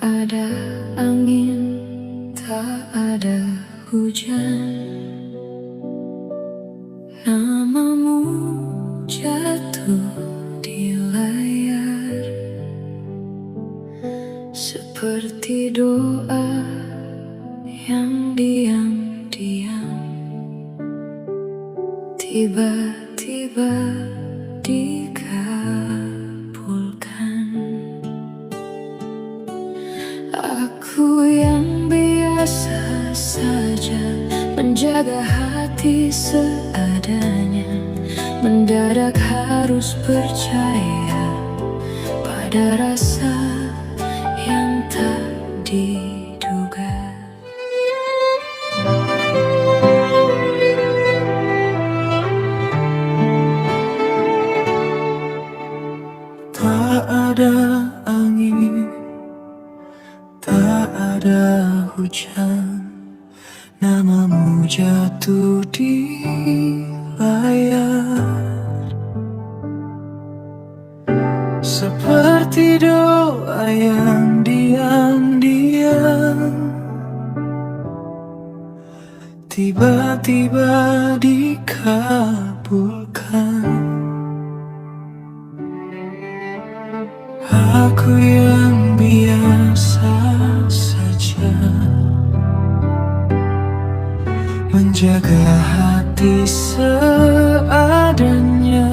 ada angin, tak ada hujan. Namamu jatuh di layar, seperti doa yang diam-diam tiba-tiba dikabulkan. Aku yang biasa saja menjaga hati seadanya, mendadak harus percaya pada rasa yang tak diduga. Tak ada angin, tak ada hujan, namamu jatuh di layar, seperti doa yang diam-diam tiba-tiba dikabulkan. Aku yang biasa saja menjaga hati seadanya,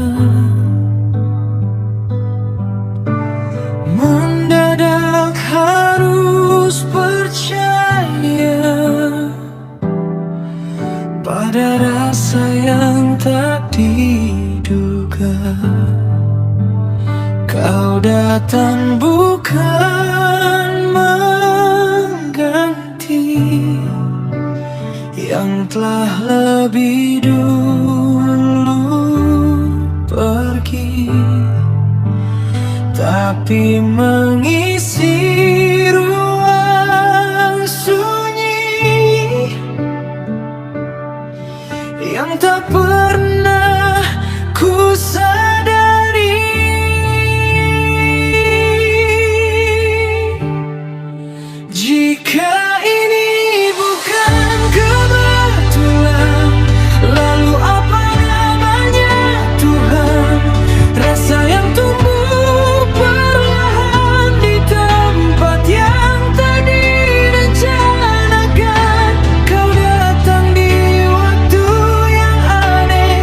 mendadak harus percaya pada rasa yang tak diduga. Kau datang bukan mengganti yang telah lebih dulu pergi, tapi mengisi ruang sunyi yang tak pernah ku sadari. Jika ini bukan kebetulan, lalu apa namanya Tuhan? Rasa yang tumbuh perlahan di tempat yang tak direncanakan. Kau datang di waktu yang aneh,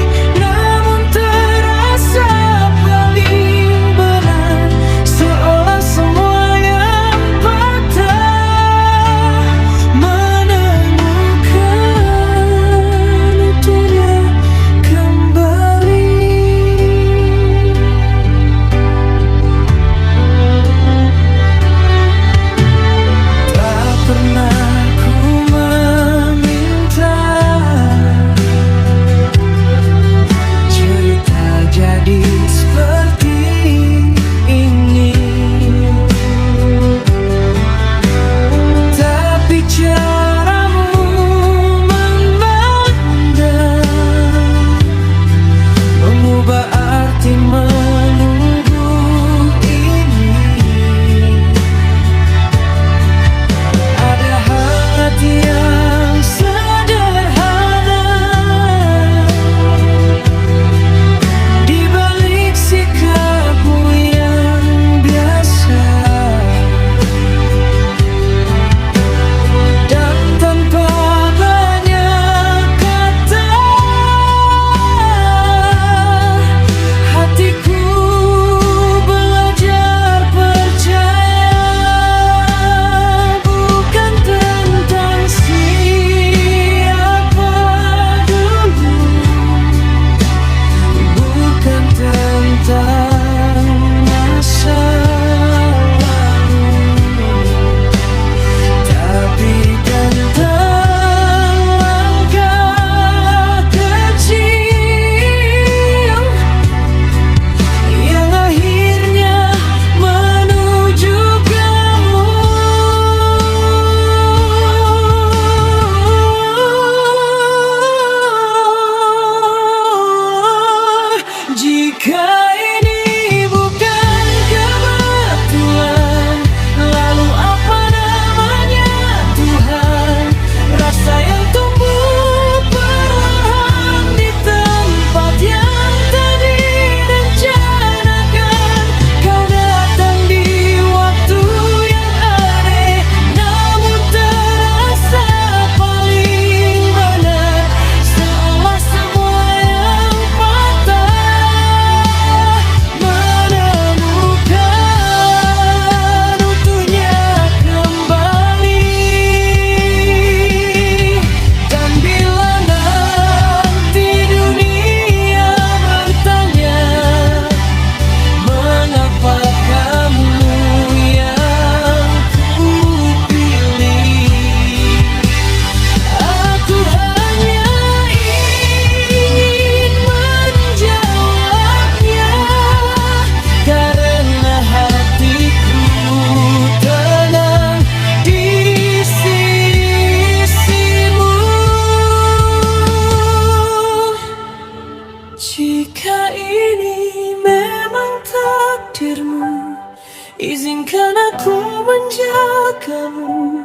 Izinkan aku menjagamu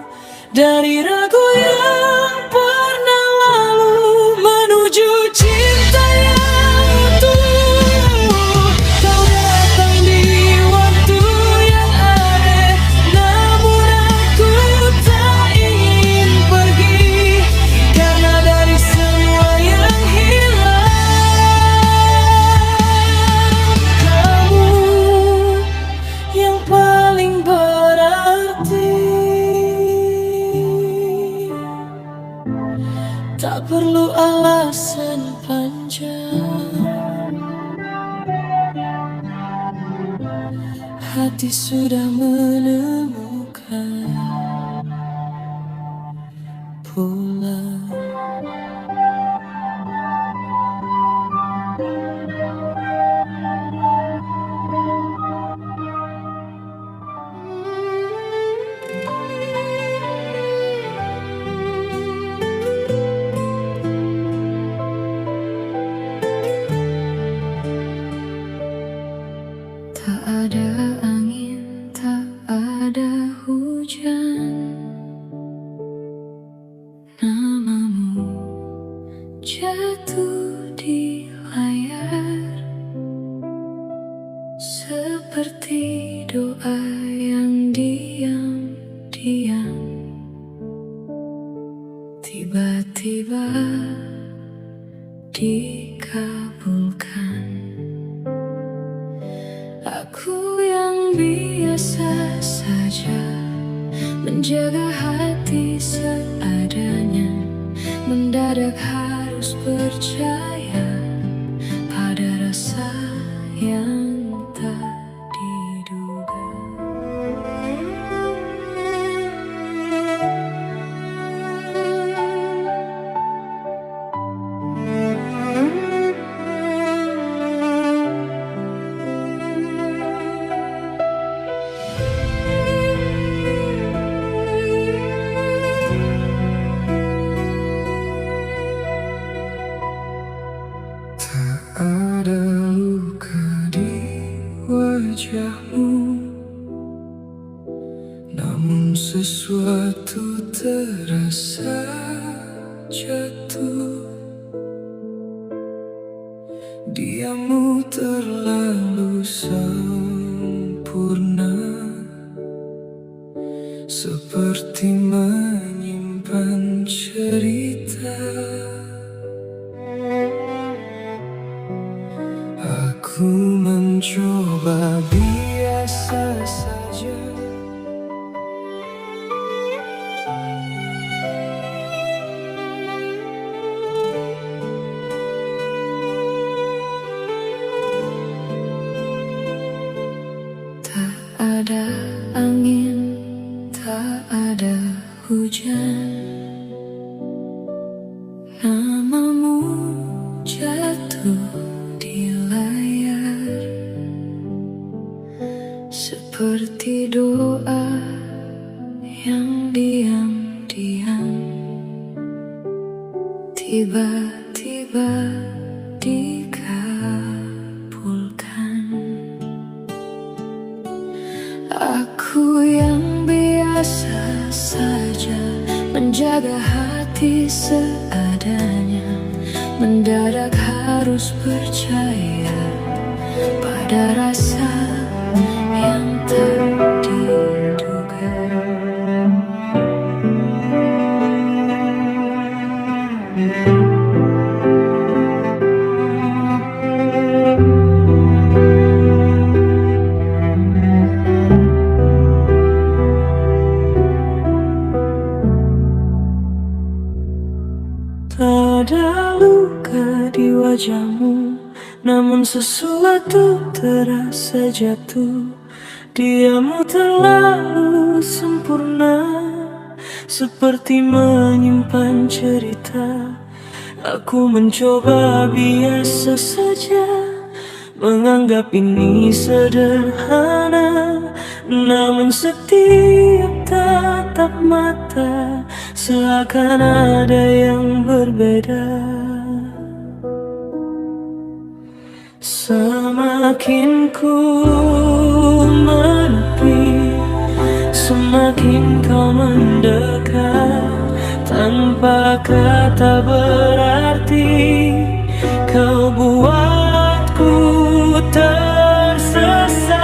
dari ragu yang pernah lalu, menuju cinta yang utuh. Kau datang di waktu yang aneh, namun aku tak ingin pergi, karena dari semua yang hilang, kamu yang paling berarti. Tak perlu alasan panjang, hati sudah menemukan pulang. Tak ada angin, tak ada hujan, namamu jatuh di layar, seperti doa yang diam-diam tiba-tiba dikabulkan. Aku yang biasa saja menjaga hati seadanya, mendadak harus percaya pada rasa yang tak diduga. Ada luka di wajahmu, namun sesuatu terasa jatuh. Diammu terlalu sempurna, seperti menyimpan cerita. Aku mencoba biasa saja, Tak ada angin, tak ada hujan, namamu jatuh di layar, seperti doa yang diam-diam tiba-tiba dikabulkan. Aku yang biasa saja menjaga hati seadanya, mendadak harus percaya pada rasa yang tak diduga. tak ada luka di wajahmu, namun sesuatu terasa jatuh. Diammu terlalu sempurna, seperti menyimpan cerita. Aku mencoba biasa saja, menganggap ini sederhana, namun setiap tatap mata seakan ada yang berbeda. Semakin ku menepi, kata berarti, kau buatku tersesat.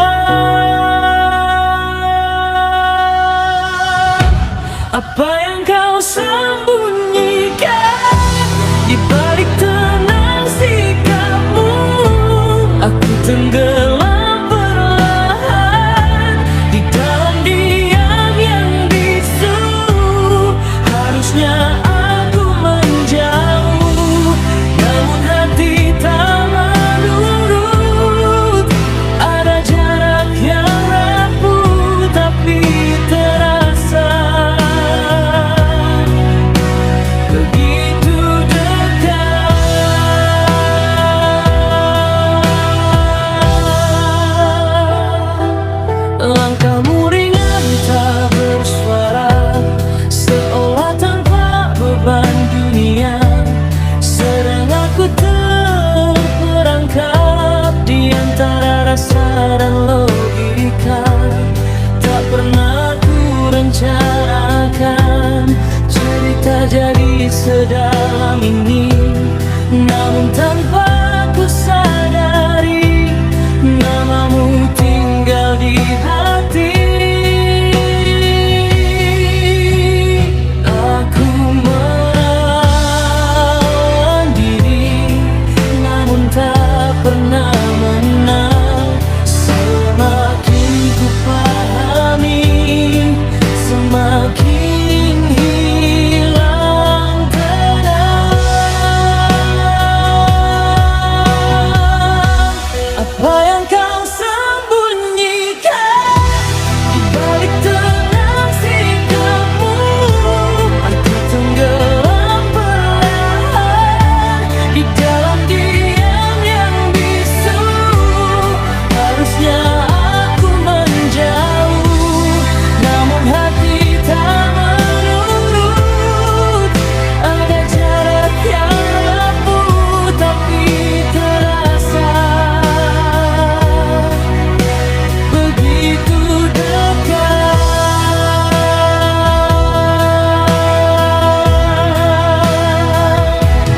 Apa yang kau sembunyikan di balik tenang sikapmu? Aku tenggelam perlahan di dalam diam yang bisu. Harusnya aku menjauh, namun hati tak menurut. Ada jarak yang rapuh tapi terasa begitu dekat. Langkahmu ringan tak bersuara, seolah tanpa beban dunia. Sedang aku terperangkap di antara rasa dan logika. Tak pernah ku rencanakan cerita jadi sedalam ini, namun tanpa ku sadari namamu tinggal di hati. Aku melawan diri, namun tak pernah menang. Semakin ku pahami, semakin hilang tenang. Apa yang kau sembunyikan di balik tenang sikapmu? Aku tenggelam perlahan di dalam diam yang bisu. Harusnya aku menjauh, namun hati tak menurut. Ada jarak yang rapuh tapi terasa begitu dekat.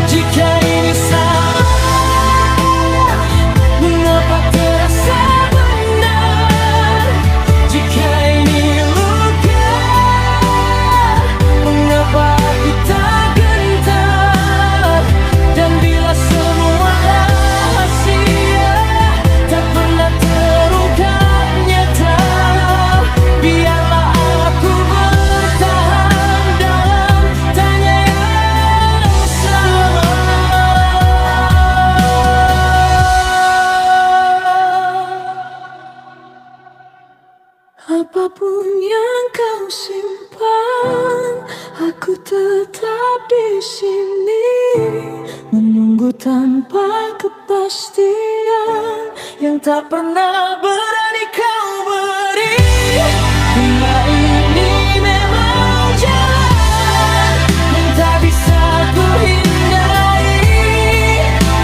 Jika ini salah, mengapa terasa benar? Jika ini luka, mengapa aku tak gentar? Dan bila semua rahasia tak pernah terungkap nyata, biarlah aku bertahan dalam tanya yang sama. Apapun yang kau simpan, aku tetap di sini menunggu tanpa kepastian yang tak pernah berani kau beri. Dunia ini memang jalan yang tak bisa ku hindari.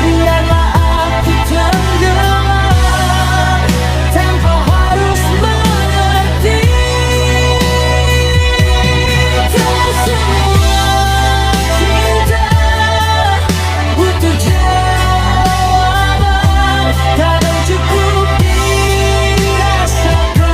Biarlah aku tenggelam tanpa harus mengerti. Tak semua cinta butuh jawaban, kadang cukup dirasakan.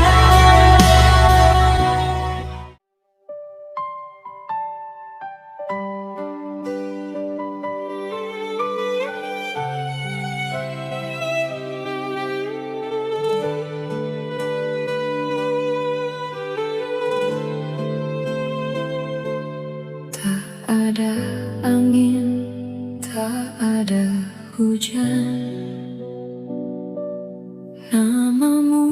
Tak ada angin, tak ada hujan, namamu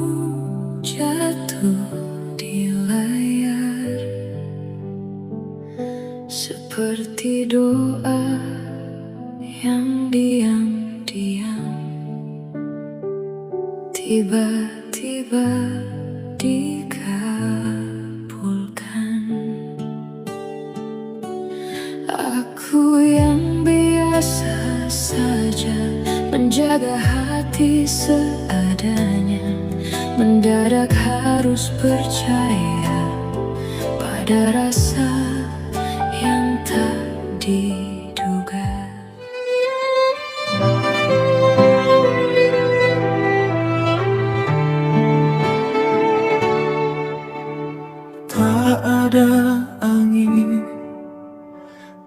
jatuh di layar seperti doa yang diam-diam tiba-tiba dikabulkan. Aku yang biasa saja menjaga hati seadanya, mendadak harus percaya pada rasa yang tak diduga. Tak ada angin,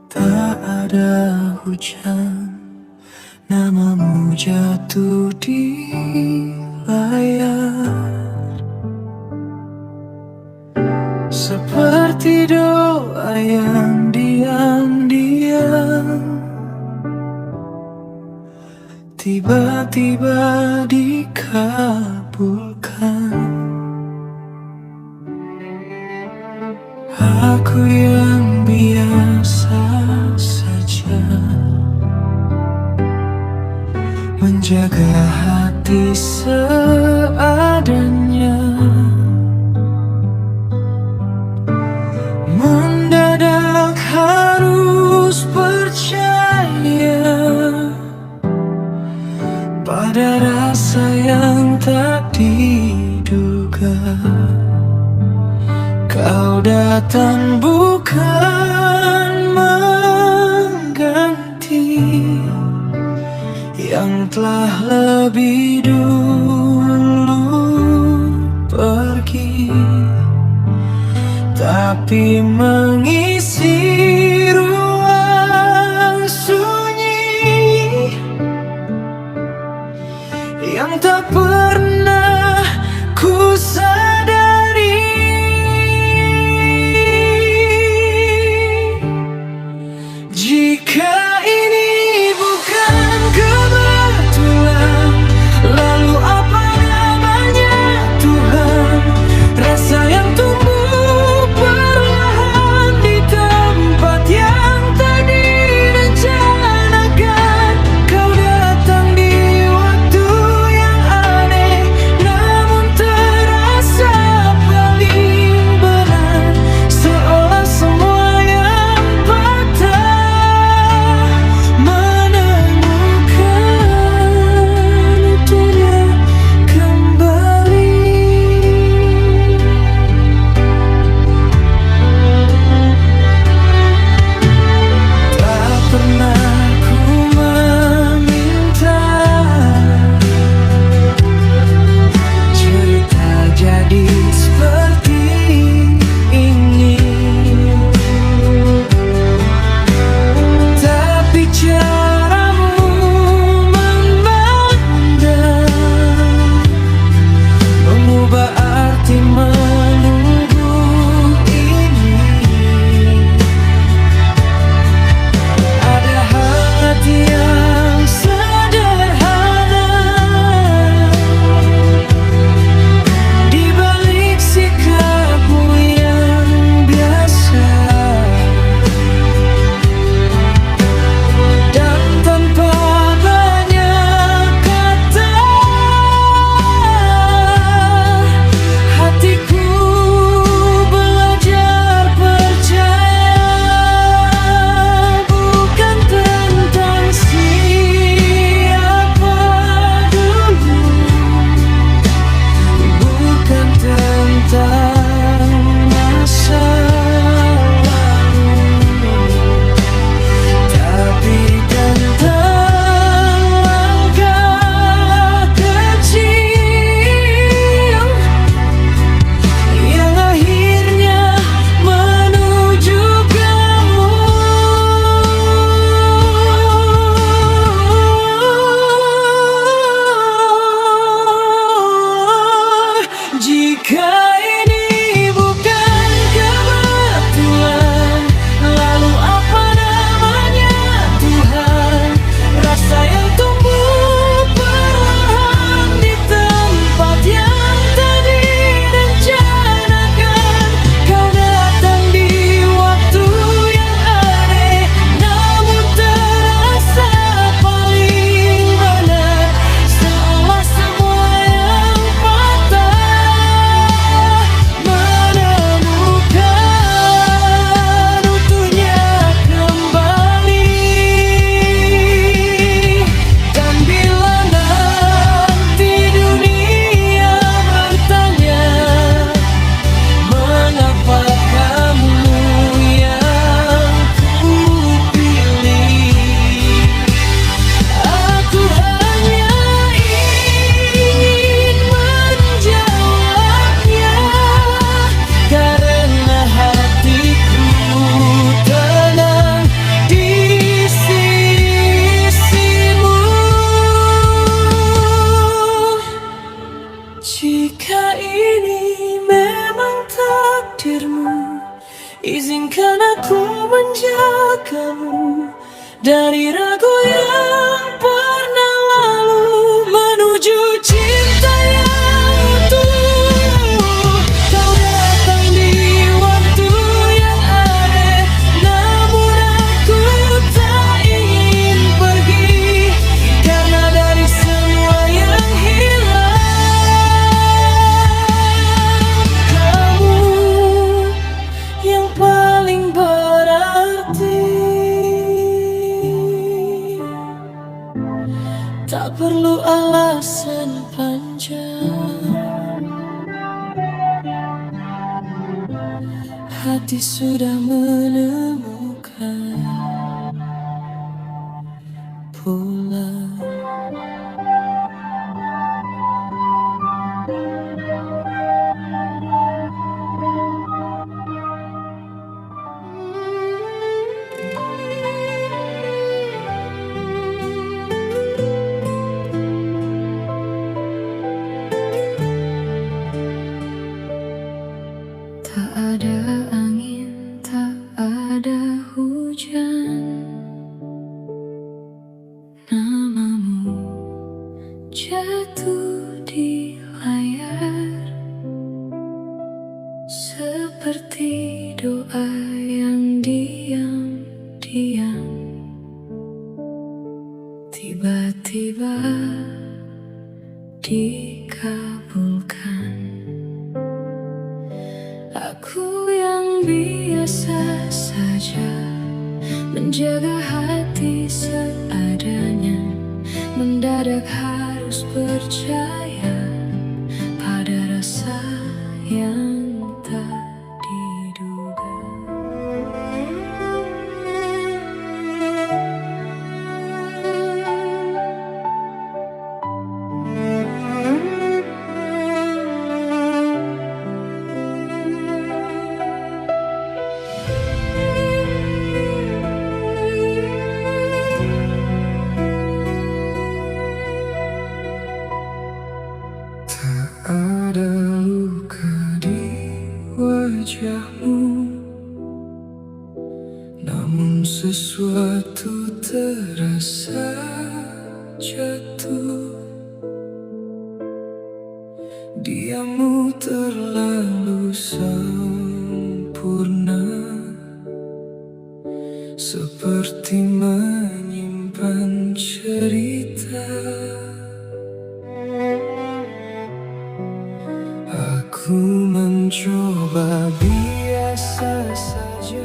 tak ada hujan, namamu jatuh di layar. Seperti doa yang diam-diam tiba-tiba dikabulkan. Aku yang biasa saja menjaga hati seadanya, mendadak harus percaya pada rasa yang tak diduga. Kau datang bukan mengganti yang telah lebih dulu pergi, tapi mengisi ruang sunyi yang tak pernah ku sadari. Jika ini bukan kebetulan, lalu apa namanya Tuhan? Rasa yang tumbuh perlahan di tempat Izinkan aku menjagamu dari ragu yang pernah lalu, menuju cinta yang utuh. Kau datang di waktu yang aneh, namun aku tak ingin pergi, karena dari semua yang hilang, kamu yang paling berarti. Tak perlu alasan panjang, hati sudah menemukan pulang. Tak ada angin, tak ada hujan, namamu jatuh di layar, seperti doa yang diam-diam tiba-tiba dikabulkan. Aku yang biasa saja menjaga hati seadanya, mendadak harus percaya pada rasa yang tak diduga. Ada luka di wajahmu, namun sesuatu terasa jatuh. Diammu terlalu sempurna, seperti menyimpan cerita. Aku mencoba biasa saja,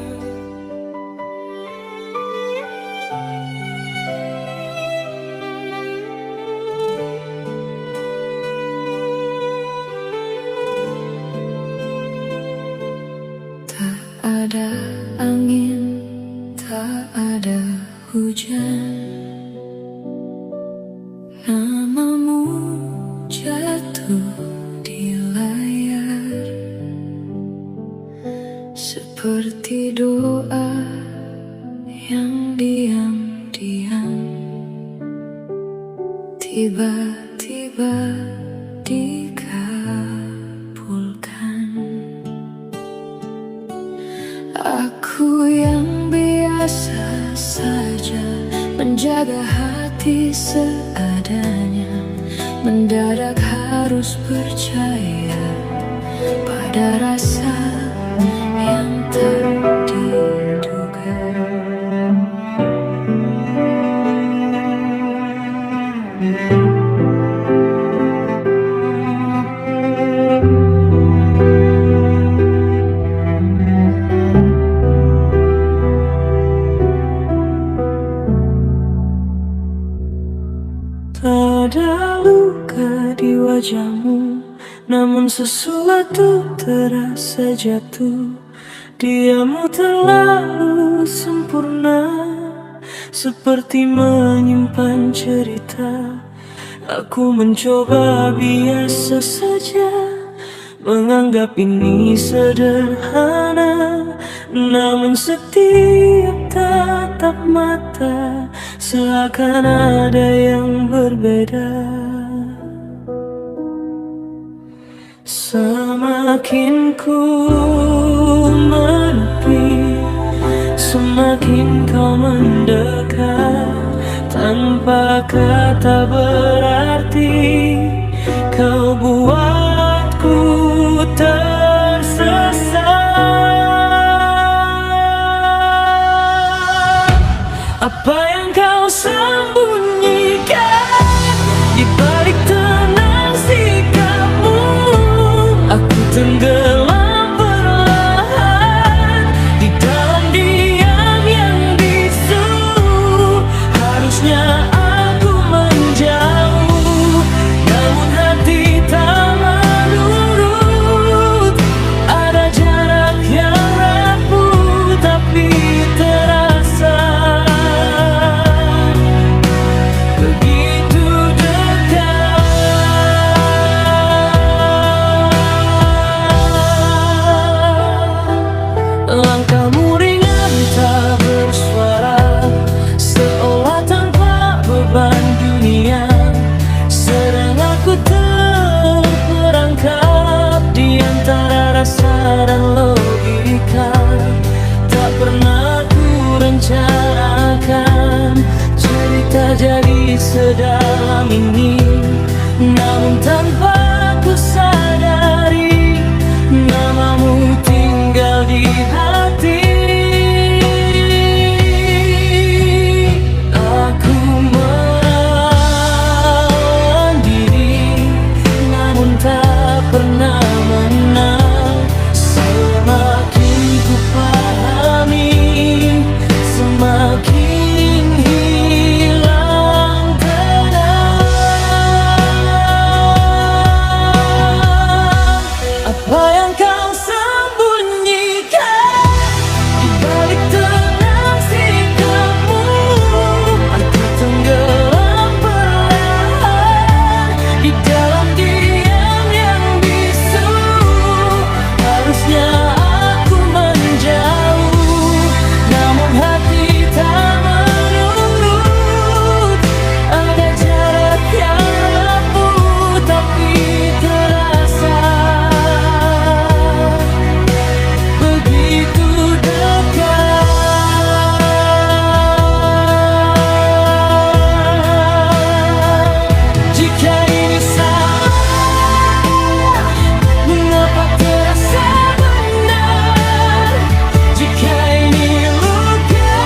Tak ada angin, tak ada hujan, namamu jatuh di layar, seperti doa yang diam-diam tiba-tiba dikabulkan. Aku yang biasa saja menjaga hati seadanya, mendadak harus percaya pada rasa yang tak diduga. tak ada luka di wajahmu, namun sesuatu terasa jatuh. Diammu terlalu sempurna, seperti menyimpan cerita. Aku mencoba biasa saja, menganggap ini sederhana, namun setiap tatap mata seakan ada yang berbeda. Semakin ku menepi, semakin kau mendekat. Tanpa kata berarti kau buatku tersesat. Apa yang kau sembunyikan di balik tenang sikapmu? Aku tenggelam perlahan di dalam diam yang bisu. Harusnya aku menjauh, namun hati tak menurut. Ada jarak yang rapuh tapi terasa begitu dekat. Langkahmu ringan tak bersuara, seolah tanpa beban dunia. Sedang aku terperangkap di antara rasa dan logika. Tak pernah ku rencanakan cerita jadi sedalam ini, namun tanpa ku sadari namamu tinggal di hati. Aku melawan diri, namun tak pernah menang. Semakin ku pahami, semakin hilang tenang. Apa yang kau sembunyikan di balik tenang sikapmu? Aku tenggelam perlahan di dalam diam yang bisu. Harusnya aku menjauh, namun hati tak menurut. Ada jarak yang rapuh tapi terasa begitu dekat. Jika ini salah, mengapa terasa benar? Jika ini luka,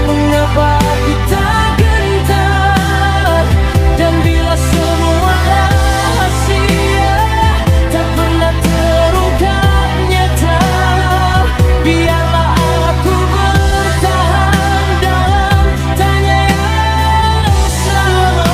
mengapa aku tak gentar? Dan bila semua rahasia tak pernah terungkap nyata, biarlah aku bertahan dalam tanya yang sama.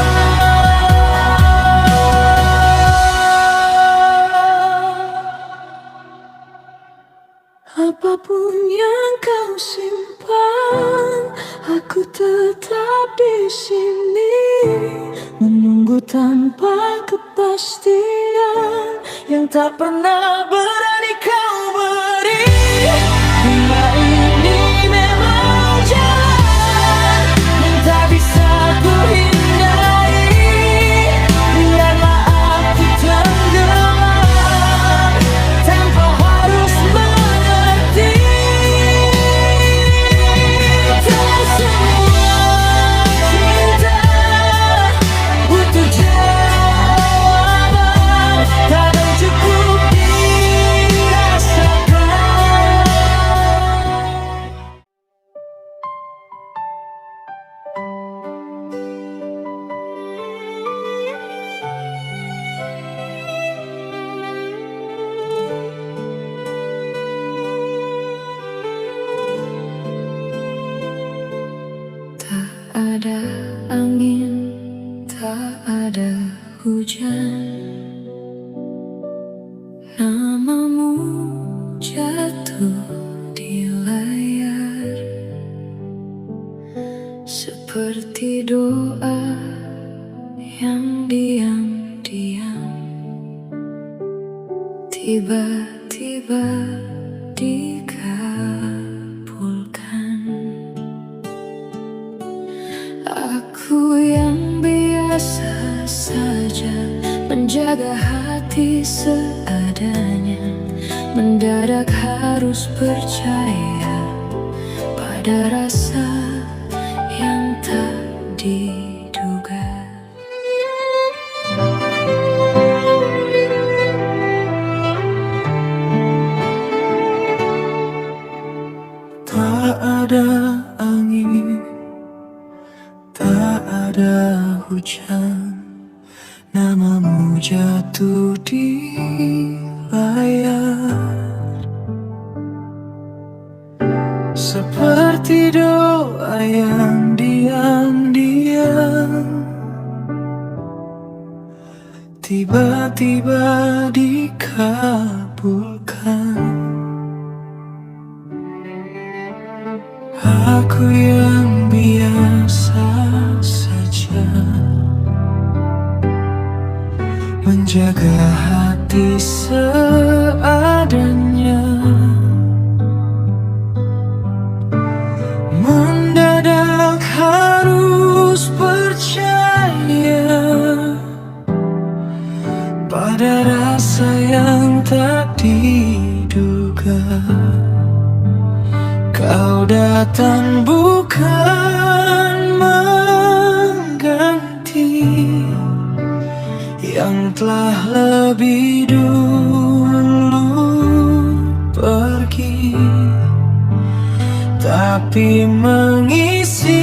Apapun yang kau simpan, aku tetap di sini menunggu tanpa kepastian yang tak pernah berani kau beri. Bila ini memang jalan yang tak bisa ku hindari, biarlah aku tenggelam tanpa harus mengerti. Tak semua cinta butuh jawaban, kadang cukup dirasakan. Tak ada angin, tak ada hujan. Namamu jatuh di layar seperti doa yang diam-diam tiba-tiba dikabulkan. Aku yang biasa saja menjaga hati seadanya, mendadak harus percaya pada rasa yang tak diduga. Tak ada angin, tak ada hujan, namamu jatuh di layar. Seperti doa yang diam-diam tiba-tiba dikabulkan. Aku yang biasa saja menjaga hati seadanya, mendadak harus percaya pada rasa yang tak diduga. Kau datang bukan mengganti yang telah lebih dulu pergi, tapi mengisi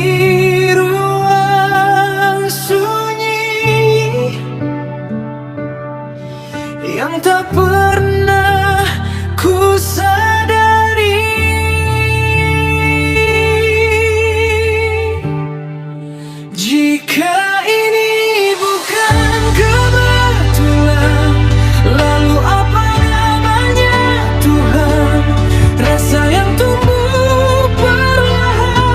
ruang sunyi yang tak pernah ku sadari. Jika ini bukan kebetulan, lalu apa namanya Tuhan? Rasa yang tumbuh perlahan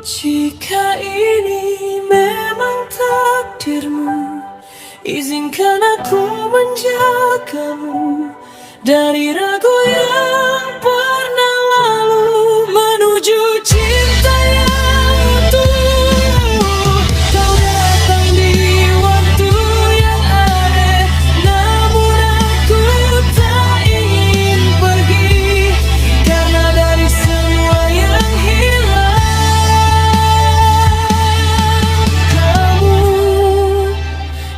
Jika ini memang takdirmu, izinkan aku menjagamu dari ragu yang pernah lalu menuju cinta yang utuh. Kau datang di waktu yang aneh, namun aku tak ingin pergi, karena dari semua yang hilang, kamu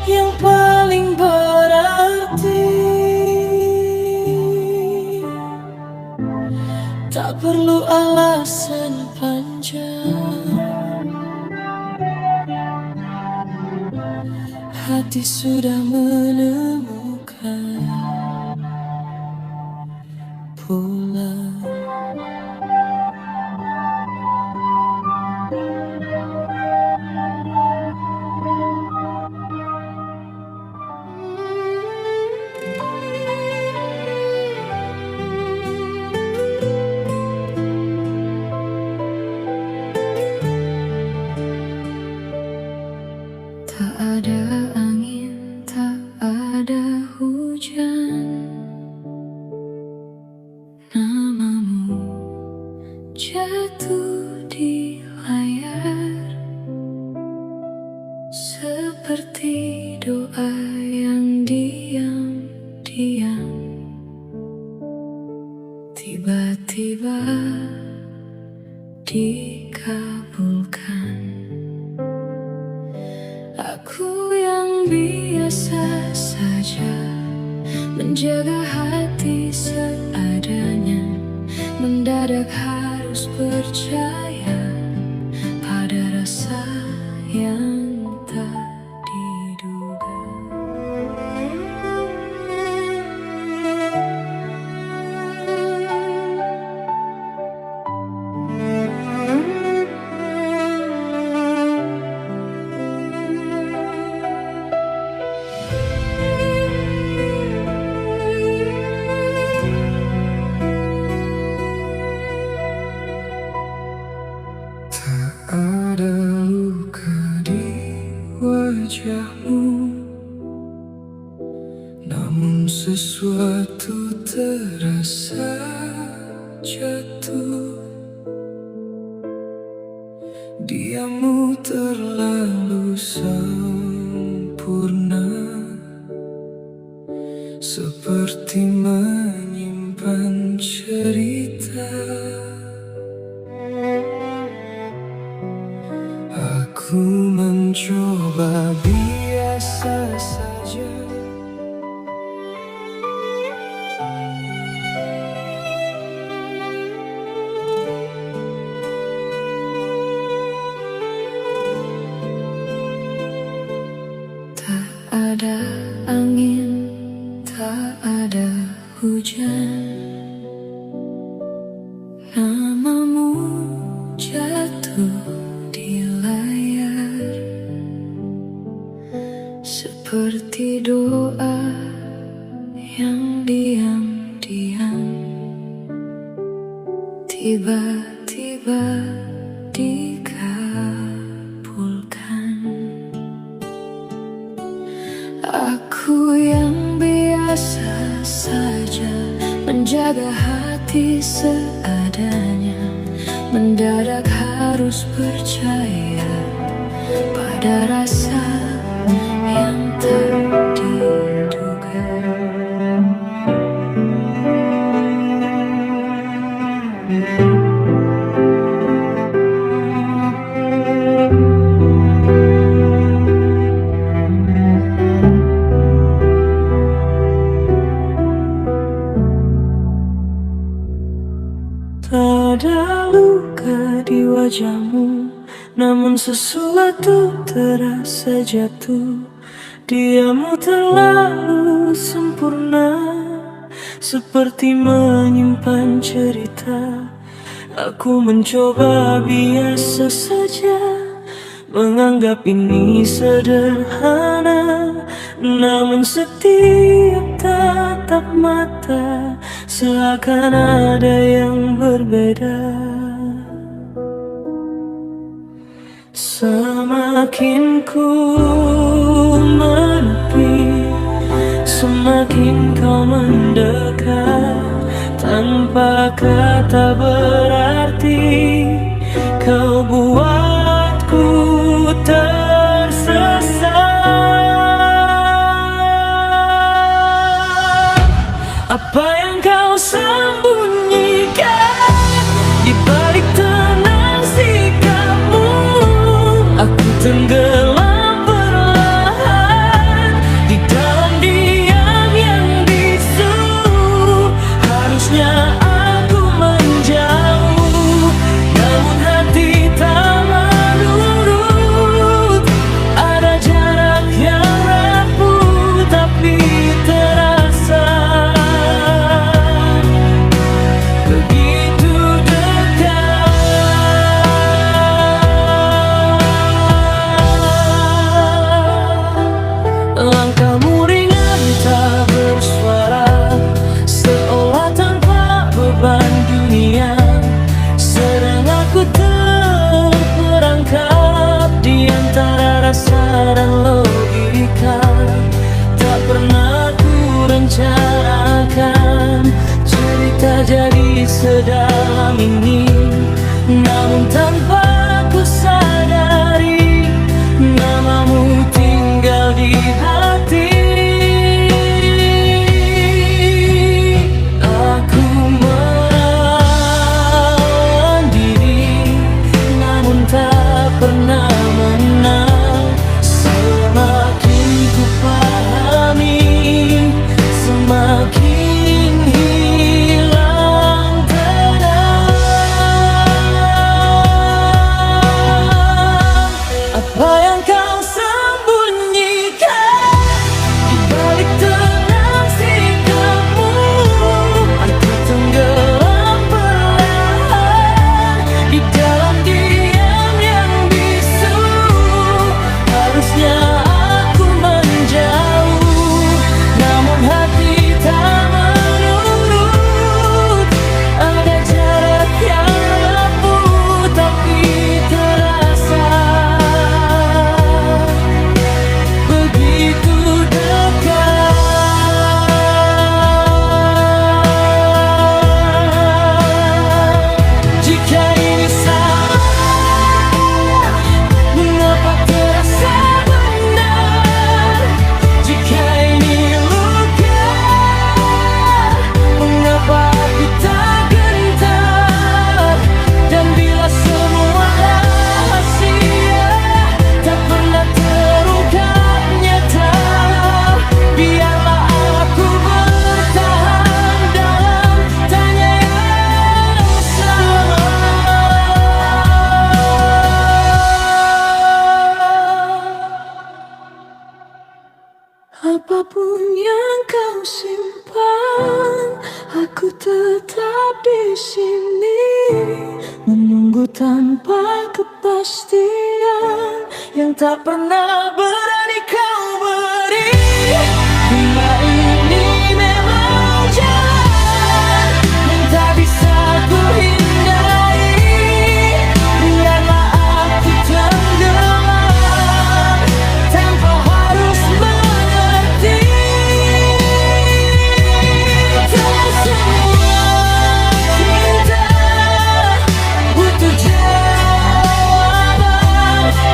yang paling berarti. Tak perlu alasan panjang, hati sudah menemukan pulang. Tak ada angin, tak ada hujan, namamu jatuh di layar seperti doa yang diam-diam tiba-tiba dikabulkan. Aku yang biasa saja menjaga hati seadanya, mendadak harus percaya pada rasa yang tak diduga. Ada luka di wajahmu, namun sesuatu terasa jatuh. Diammu terlalu sempurna, seperti menyimpan cerita. Aku mencoba biasa saja, Tak ada angin, tak ada hujan, namamu jatuh di layar seperti doa yang diam-diam tiba-tiba dikabulkan. Aku yang biasa saja menjaga hati seadanya, mendadak harus percaya pada rasa yang tak diduga. tak ada luka di wajahmu, namun sesuatu terasa jatuh. Diammu terlalu sempurna, seperti menyimpan cerita. Aku mencoba biasa saja, menganggap ini sederhana, namun setiap tatap mata seakan ada yang berbeda. Semakin ku menepi, semakin kau mendekat. Tanpa kata berarti, kau buatku tersesat. Apa yang kau sembunyikan di balik tenang sikapmu? Aku tenggelam perlahan di dalam diam yang bisu. Harusnya aku menjauh, namun hati tak menurut. Ada jarak yang rapuh tapi terasa begitu dekat. Langkahmu ringan tak bersuara, seolah tanpa beban dunia. Sedang aku terperangkap di antara rasa dan logika. Tak pernah ku rencanakan cerita jadi sedalam ini, namun tanpa ku sadari namamu tinggal di hati. Aku menahan diri, namun tak pernah menang. Semakin ku pahami, semakin hilang tenang. Apa yang kau sembunyikan di balik tenang sikapmu? Aku tenggelam perlahan di dalam diam yang bisu. Harusnya aku menjauh, namun hati tak menurut. Ada jarak yang rapuh tapi terasa begitu dekat. Jika ini salah, mengapa terasa benar? Jika ini luka, mengapa aku tak gentar? Dan bila semua rahasia tak pernah terungkap nyata, biarlah aku bertahan dalam tanya yang sama. Apapun yang kau simpan, aku tetap di sini menunggu tanpa kepastian yang tak pernah berani kau beri. Bila ini memang jalan yang tak bisa ku hindari, biarlah aku tenggelam tanpa harus mengerti. Tak semua cinta butuh jawaban,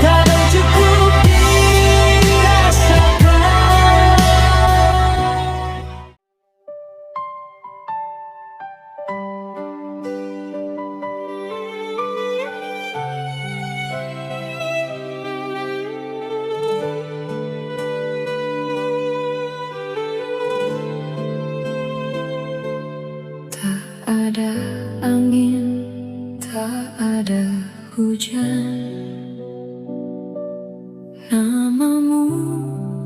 kadang cukup dirasakan. Tak ada angin, tak ada hujan, namamu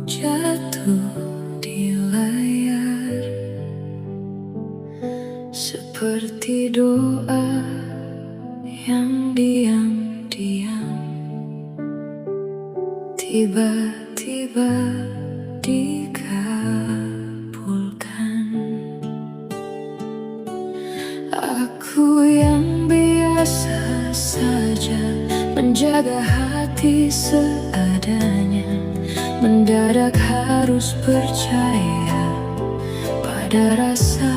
jatuh di layar seperti doa yang diam-diam tiba-tiba dikabulkan. Aku yang biasa saja menjaga hati hati seadanya, mendadak harus percaya pada rasa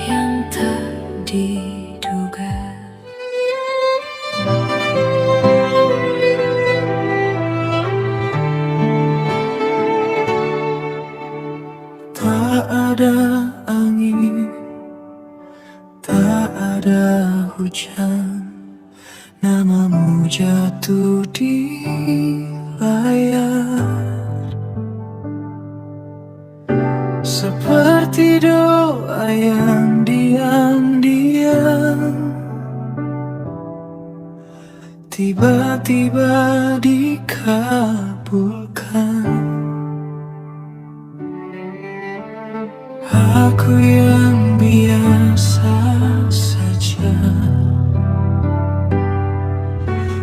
yang tak diduga. Tak ada angin, tak ada hujan, namamu jatuh di layar. Seperti doa yang diam-diam tiba-tiba dikabulkan. Aku yang biasa saja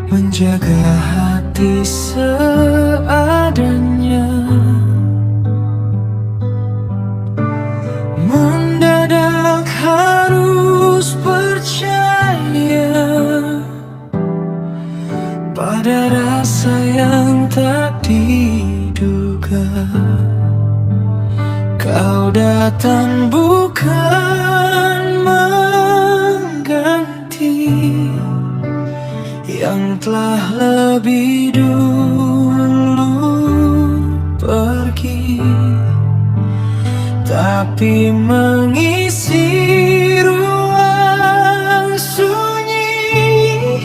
menjaga hati seadanya, mendadak harus percaya pada rasa yang tak diduga. Kau datang bukan mengganti yang telah lebih dulu pergi, tapi mengisi ruang sunyi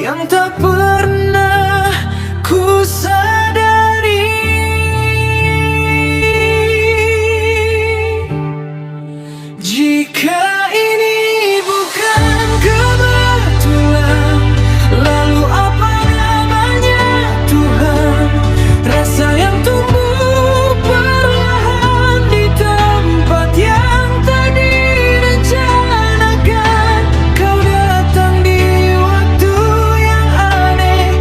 yang tak pernah ku sadari. Jika ini bukan kebetulan, lalu apa namanya Tuhan? Rasa yang tumbuh perlahan di tempat yang tak direncanakan. Kau datang di waktu yang aneh,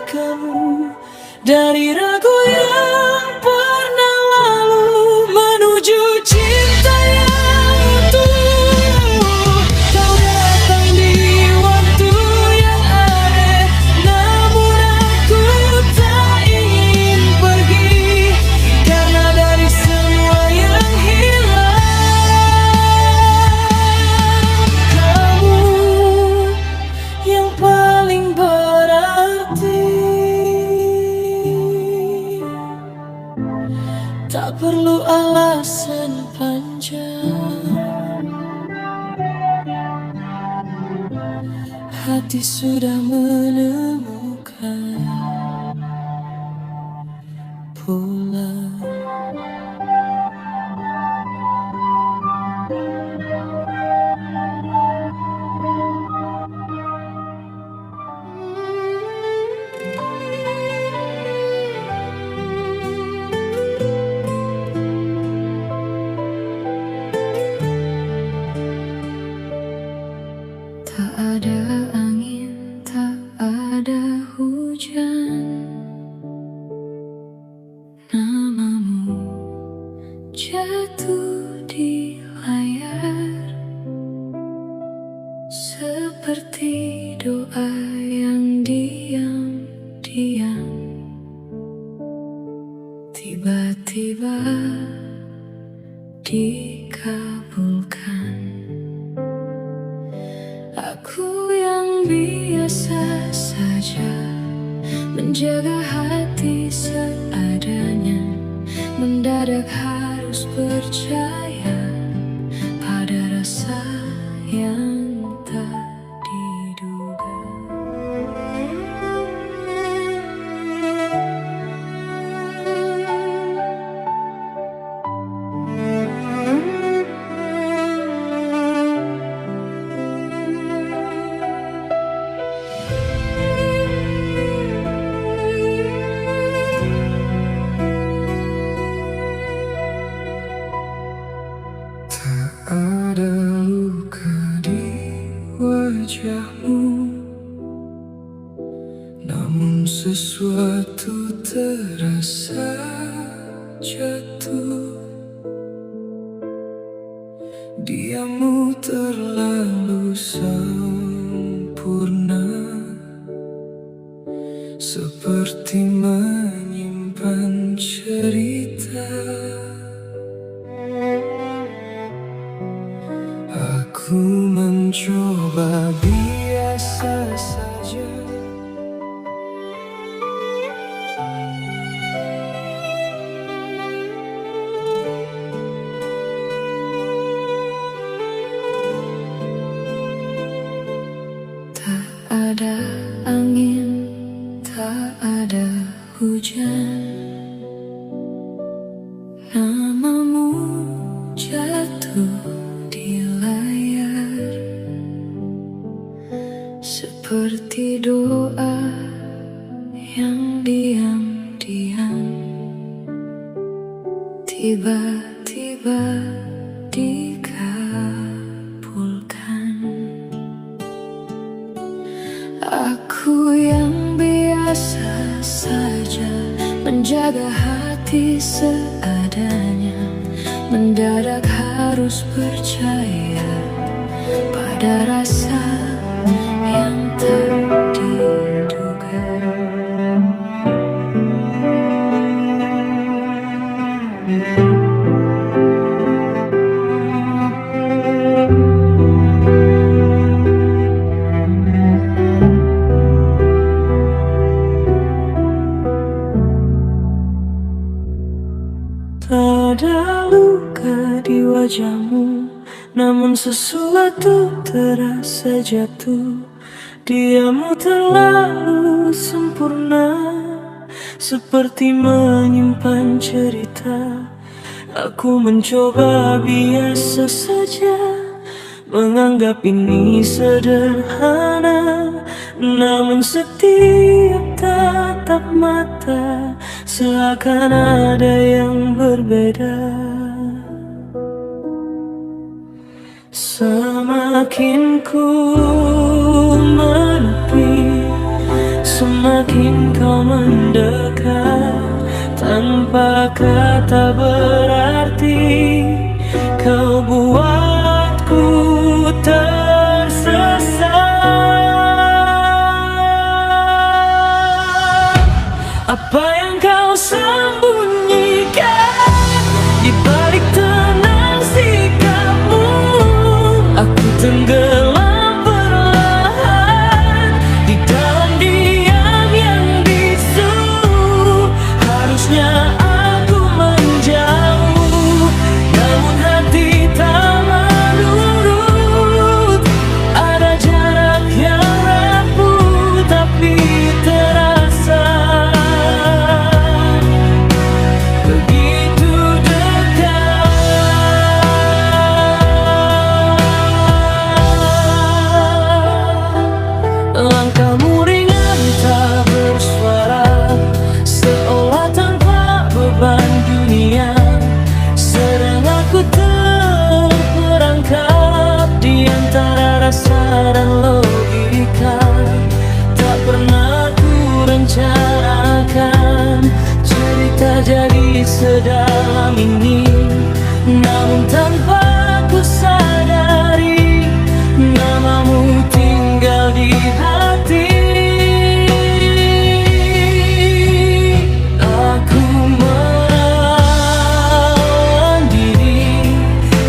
kamu dari ragu yang pernah lalu menuju cinta yang utuh. Kau datang di waktu yang aneh, namun aku tak ingin pergi, karena dari semua yang hilang, kamu yang paling berarti. Tak perlu alasan panjang, hati sudah menemukan pulang. Tak ada angin, tak ada hujan, namamu jatuh di layar, seperti doa yang diam-diam tiba-tiba dikabulkan. Aku yang biasa saja menjaga hati seadanya, mendadak harus percaya pada rasa yang tak diduga. Ada luka di wajahmu, namun sesuatu terasa jatuh. Diammu terlalu sempurna, seperti menyimpan cerita. Aku mencoba biasa saja, Tak ada angin, tak ada hujan, namamu jatuh di layar, seperti doa yang diam-diam tiba-tiba dikabulkan. Aku yang biasa saja menjaga hati seadanya, mendadak harus percaya pada rasa yang tak diduga. tak ada luka di wajahmu, namun sesuatu terasa jatuh. Diammu terlalu sempurna, seperti menyimpan cerita. Aku mencoba biasa saja, menganggap ini sederhana, namun setiap tatap mata seakan ada yang berbeda. Semakin ku menepi, semakin kau mendekat. Tanpa kata berarti kau buatku tersesat. Apa yang kau sembunyikan di balik tenang sikapmu? Aku tenggelam perlahan di dalam diam yang bisu. Harusnya aku menjauh, namun hati tak menurut. Ada jarak yang rapuh tapi terasa begitu dekat. Langkahmu ringan tak bersuara, seolah tanpa beban dunia. Sedang aku terperangkap di antara rasa dan logika. Tak pernah ku rencanakan cerita jadi sedalam ini, namun tanpa ku sadari namamu tinggal di hati. Aku melawan diri,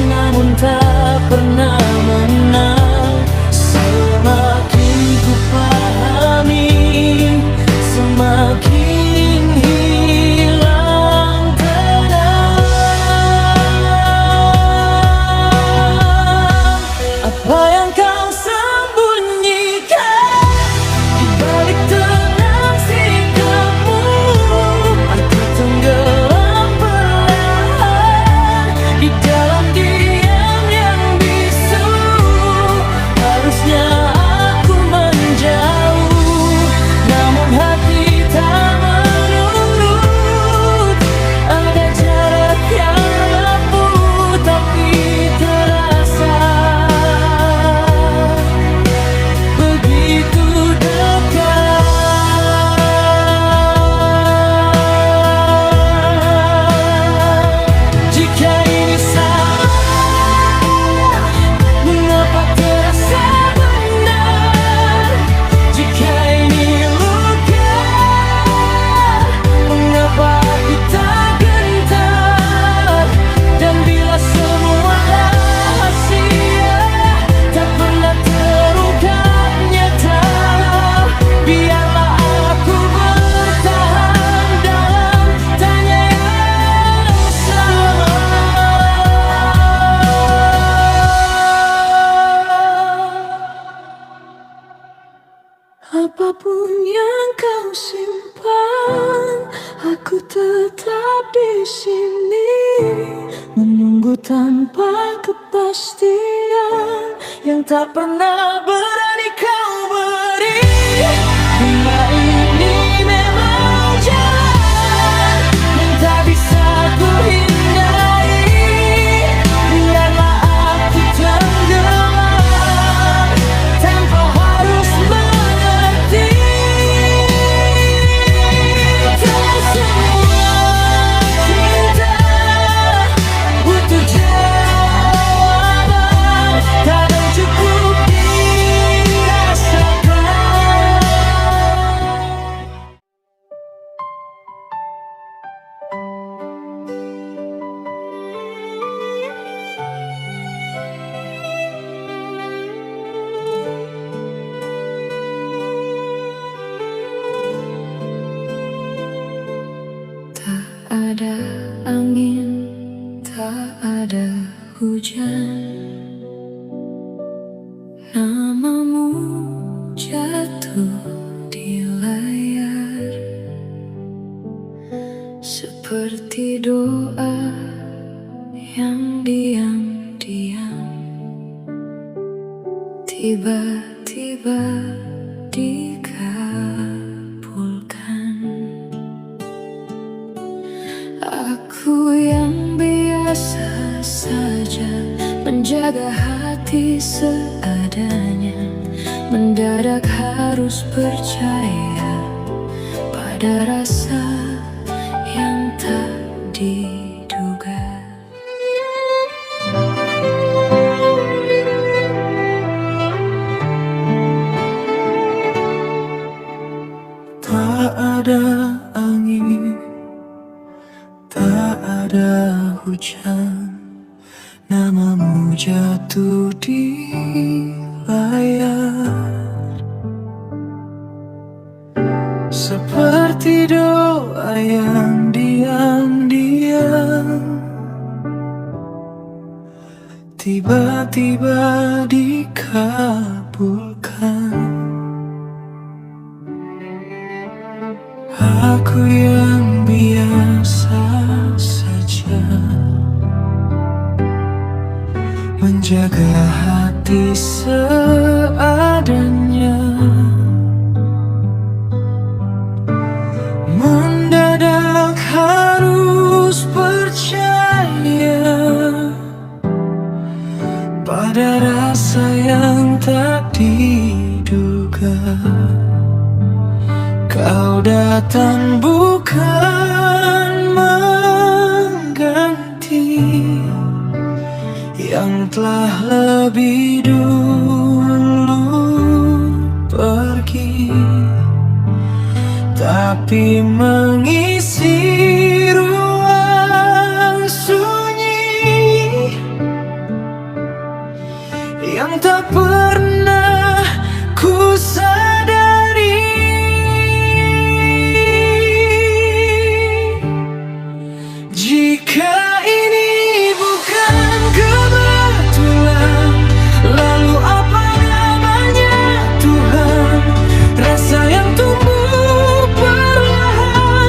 namun tak pernah menang. Semakin ku pahami, semakin hilang tenang. Apa yang kau sembunyikan di balik tenang sikapmu? Aku tenggelam perlahan di dalam diam yang bisu. Harusnya aku menjauh, namun hati tak menurut. Ada jarak yang rapuh tapi terasa begitu dekat. Jika ini salah, mengapa terasa benar? Jika ini luka, mengapa aku tak gentar? Dan bila semua rahasia tak pernah terungkap nyata, biarlah aku bertahan dalam tanya yang sama. Apapun yang kau simpan, aku tetap di sini menunggu tanpa kepastian yang tak pernah berani kau beri. Bila ini memang jalan yang tak bisa ku hindari, biarlah aku tenggelam tanpa harus mengerti. Tak semua cinta butuh jawaban, kadang cukup dirasakan. Tak ada angin, tak ada hujan, namamu jatuh di layar seperti doa yang diam-diam tiba-tiba dikabulkan. Aku yang biasa saja menjaga hati seadanya, mendadak harus percaya Ada rasa yang tak diduga. Tak ada angin, tak ada hujan, namamu jatuh di layar. Seperti doa yang diam-diam tiba-tiba dikabulkan. Aku yang biasa saja menjaga hati seadanya. Mendadak harus percaya pada rasa yang tak diduga. Kau datang bukan mengganti yang telah lebih dulu pergi, tapi mengisi ruang sunyi yang tak pernah ku sadari. Jika ini bukan kebetulan, lalu apa namanya Tuhan? Rasa yang tumbuh perlahan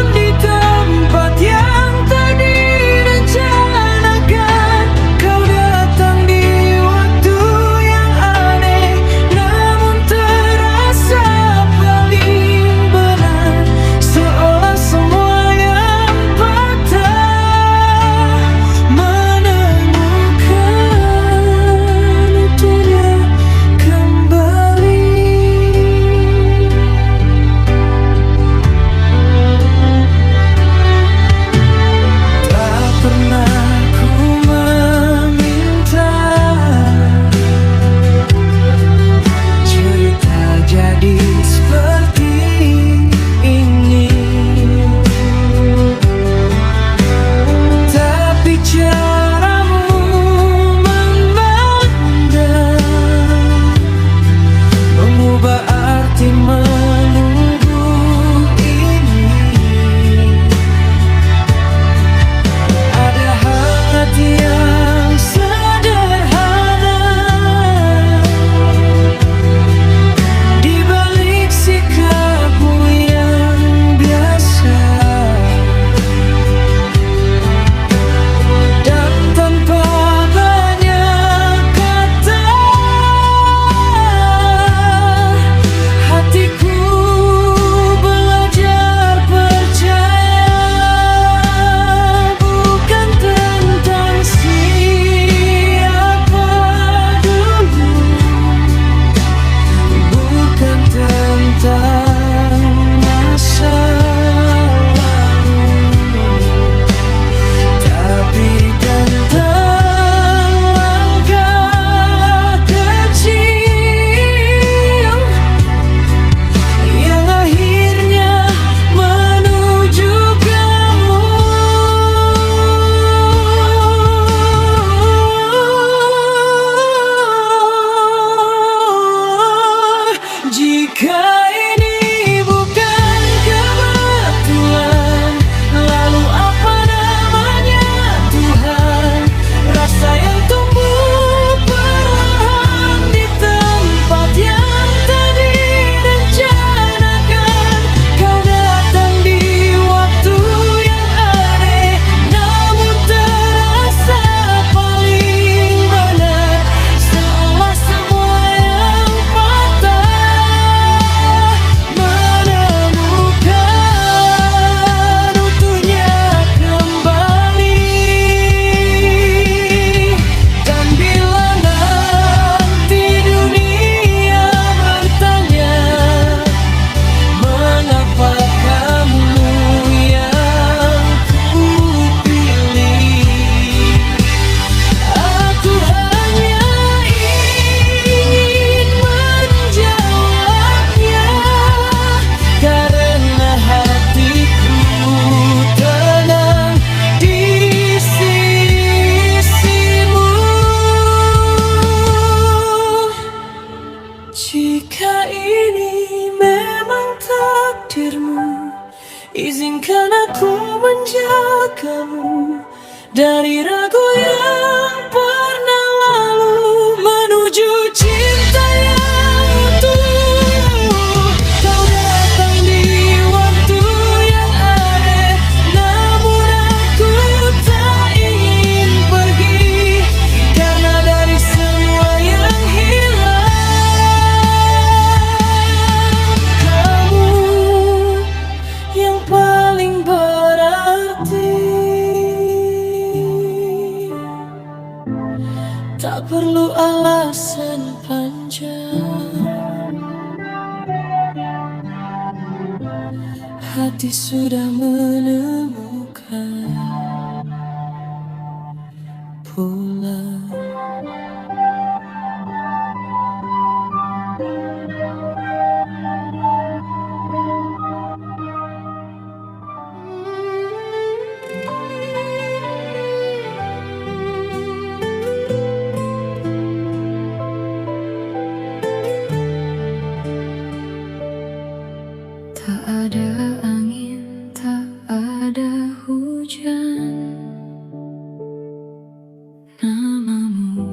lagu yang pernah lalu menuju cinta yang utuh. Kau datang di waktu yang ada, namun aku tak ingin pergi, karena dari semua yang hilang, kamu yang paling berarti. Tak perlu alasan panjang, hati sudah menemukan pulang. Tak ada angin, tak ada hujan, namamu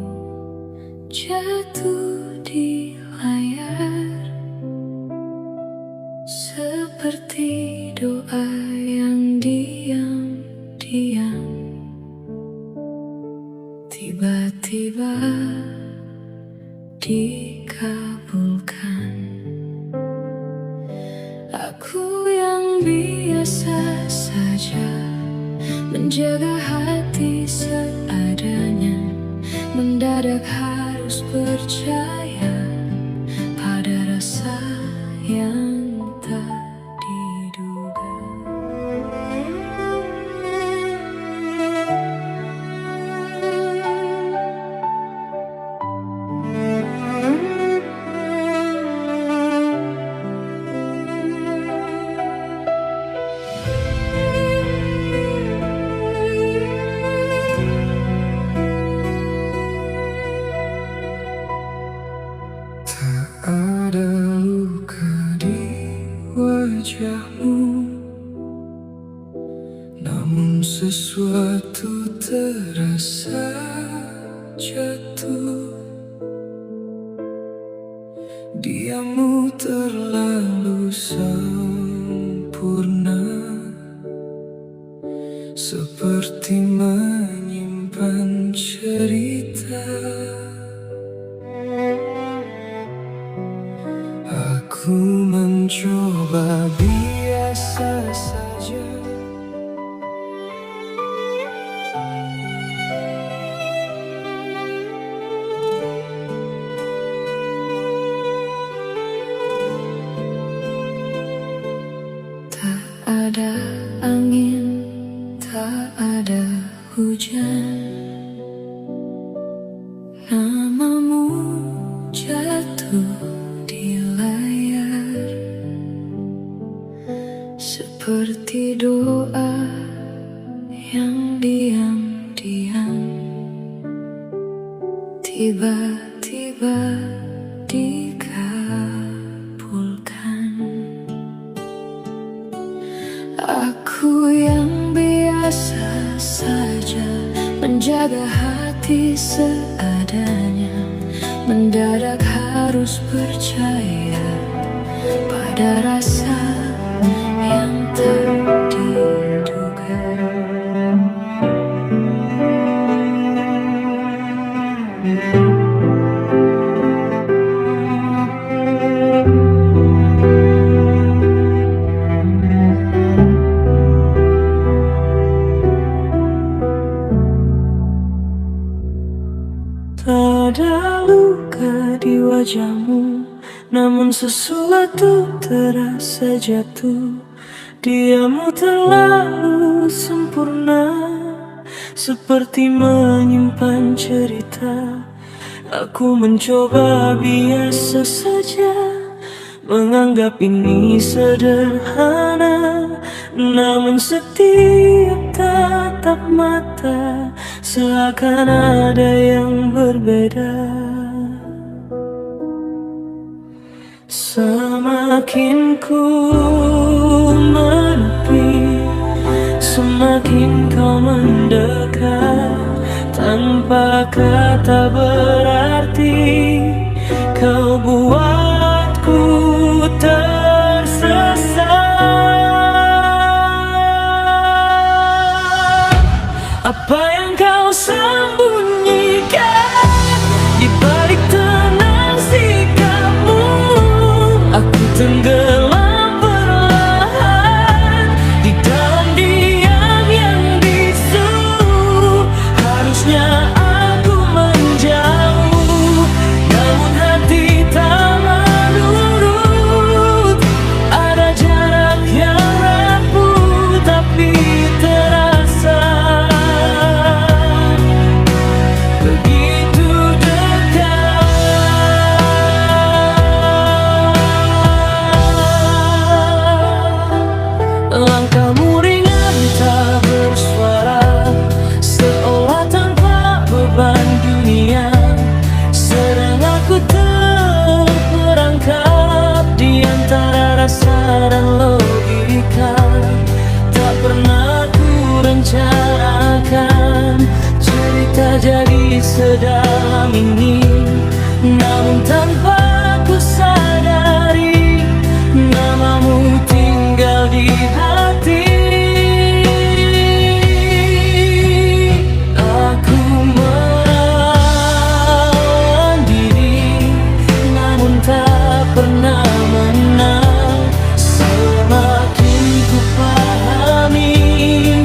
jatuh di layar, seperti doa yang diam-diam tiba-tiba dikabulkan. Aku yang biasa saja menjaga hati seadanya, mendadak harus percaya pada rasa yang tak diduga. Ada luka di wajahmu, namun sesuatu terasa jatuh. Diammu terlalu sempurna, seperti menyimpan cerita. Aku mencoba biasa saja, Tak ada angin, tak ada hujan, namamu jatuh di layar, seperti doa yang diam-diam tiba-tiba dikabulkan. Aku yang biasa saja menjaga hati seadanya, mendadak harus percaya pada rasa yang tak diduga. tak ada luka di wajahmu, namun sesuatu terasa jatuh. Diammu terlalu sempurna, seperti menyimpan cerita. Aku mencoba biasa saja, menganggap ini sederhana, namun setiap tatap mata seakan ada yang berbeda. Semakin ku menepi, semakin kau mendekat. tanpa kata berarti. Kau buatku tersesat. Apa yang kau sembunyikan di balik tenang sikapmu? Aku tenggelam perlahan di dalam diam yang bisu. Harusnya aku menjauh, namun hati tak menurut. Ada jarak yang rapuh tapi terasa begitu dekat. Langkahmu ringan tak bersuara, seolah tanpa beban dunia. Sedang aku terperangkap di antara rasa dan logika. Tak pernah ku rencanakan cerita jadi sedalam ini, namun tanpa ku sadari namamu tinggal di hati. Aku melawan diri, namun tak pernah menang. Semakin ku pahami,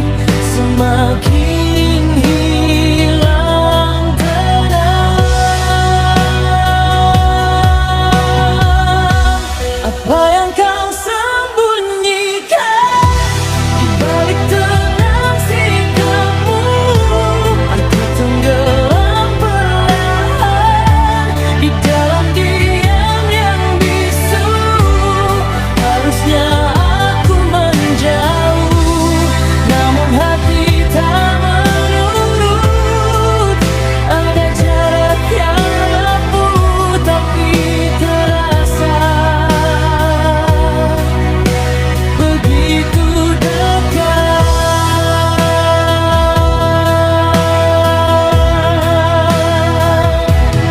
semakin hilang tenang. Apa yang kau sembunyikan di balik tenang sikapmu? Aku tenggelam perlahan di dalam diam yang bisu. Harusnya aku menjauh, namun hati tak menurut. Ada jarak yang rapuh tapi terasa begitu dekat.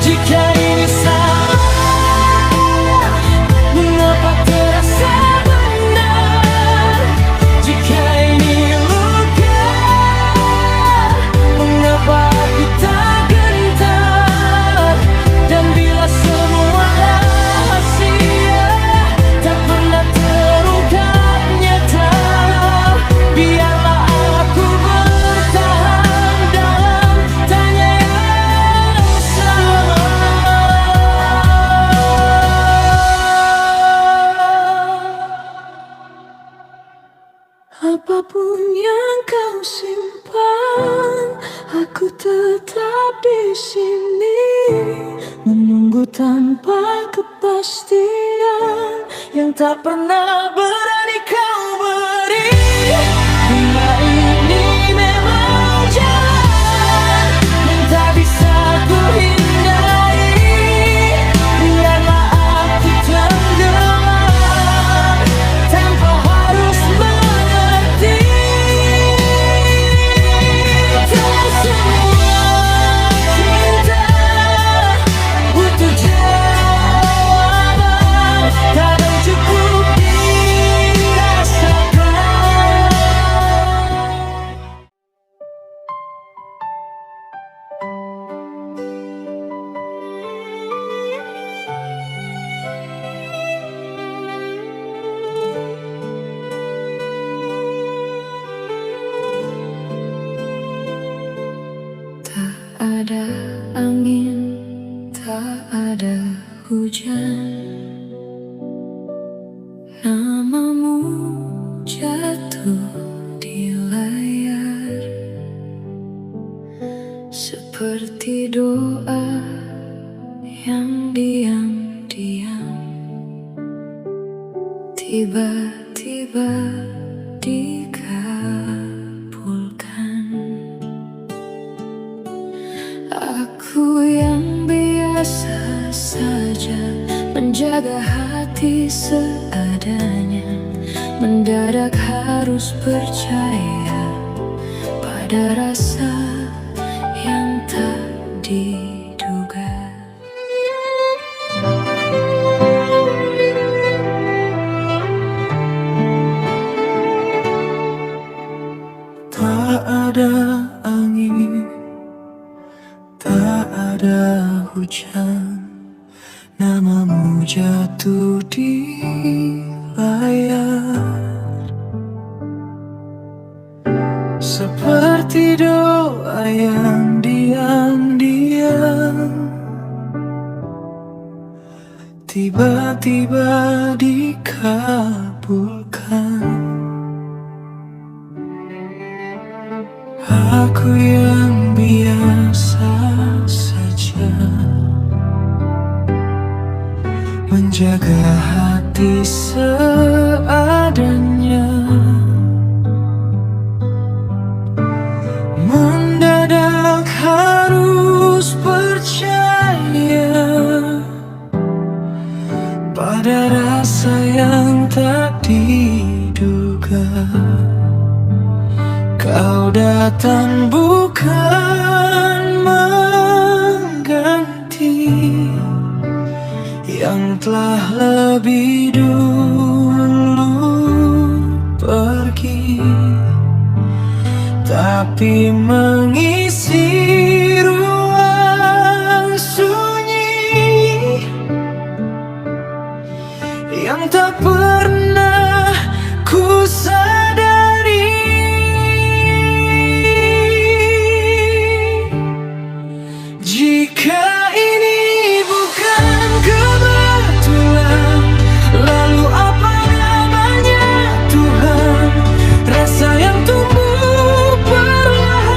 Jika ini salah, mengapa terasa benar? Jika ini luka, mengapa aku tak gentar? Dan bila semua rahasia tak pernah terungkap nyata, biarlah aku bertahan dalam tanya yang sama. Apapun yang kau simpan, aku tetap di sini, menunggu tanpa kepastian yang tak pernah berani kau beri. Bila ini memang jalan yang tak bisa ku hindari, biarlah aku tenggelam tanpa harus mengerti. Tak semua cinta butuh jawaban, kadang cukup dirasakan. Tak ada angin, tak ada hujan, namamu jatuh di layar seperti doa yang diam-diam tiba-tiba dikabulkan. Aku yang biasa saja menjaga hati seadanya, mendadak harus percaya pada rasa yang diduga. Tak ada angin, tak ada hujan, namamu jatuh di layar. Seperti doa yang diam-diam tiba-tiba dikabulkan. Aku yang biasa saja menjaga hati seadanya, mendadak harus percaya pada rasa yang tak diduga. Kau datang bukan mengganti yang telah lebih dulu pergi, tapi mengisi ruang sunyi yang tak pernah ku sadari. Jika ini bukan kebetulan, lalu apa namanya Tuhan? Rasa yang tumbuh perlahan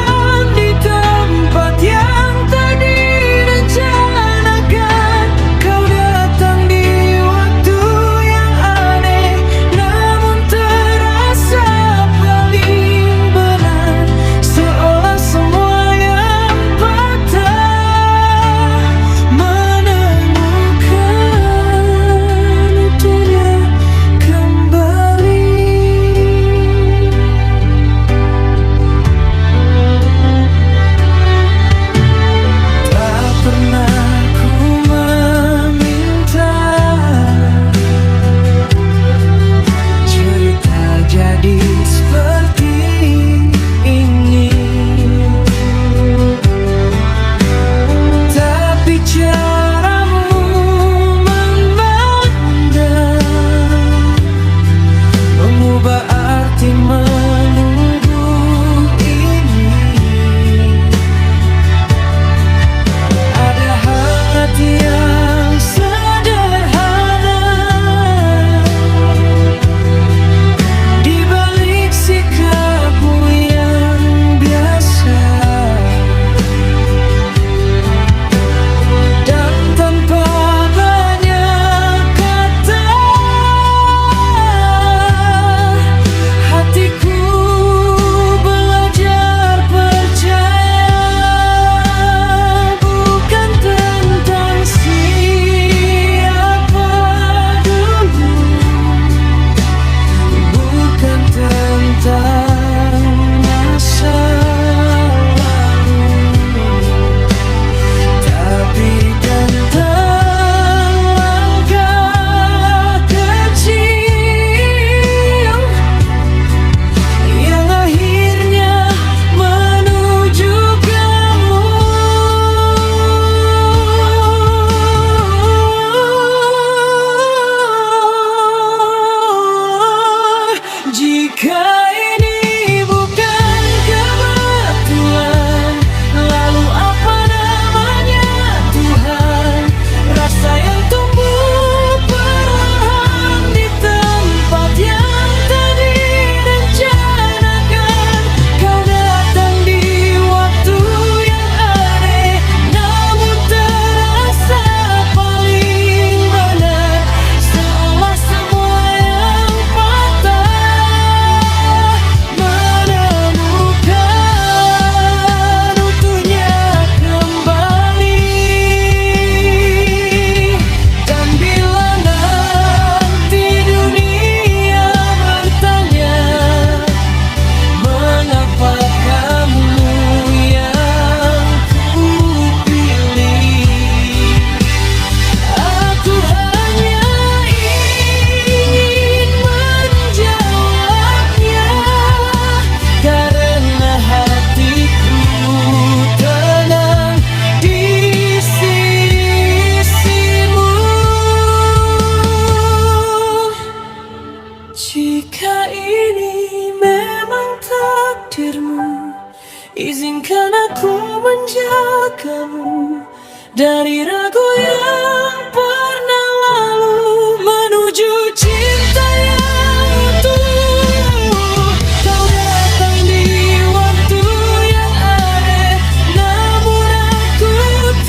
menjagamu dari ragu yang pernah lalu menuju cinta yang utuh. Kau datang di waktu yang aneh, namun aku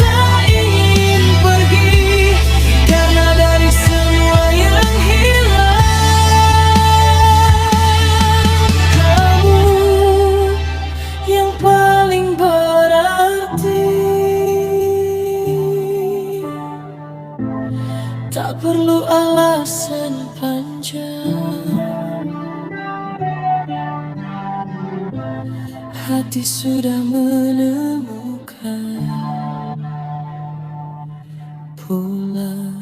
tak ingin pergi, karena dari semua yang hilang, kamu yang paling berarti. Tak perlu alasan panjang, hati sudah menemukan pulang.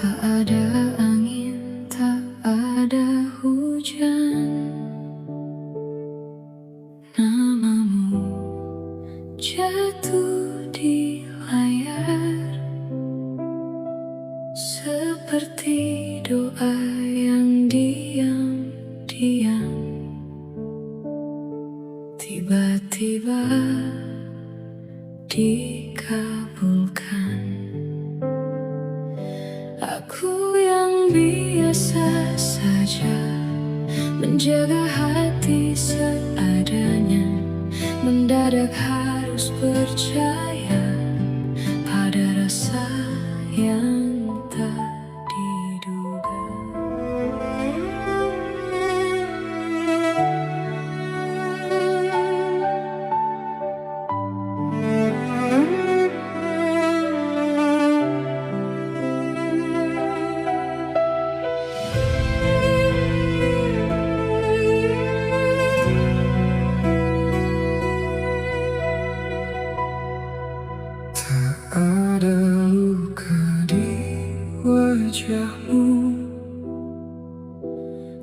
Tak ada angin, tak ada hujan, namamu jatuh di layar seperti doa yang diam-diam tiba-tiba dikabulkan. Aku yang biasa saja menjaga hati seadanya, mendadak harus percaya pada rasa yang tak diduga. Ada luka di wajahmu,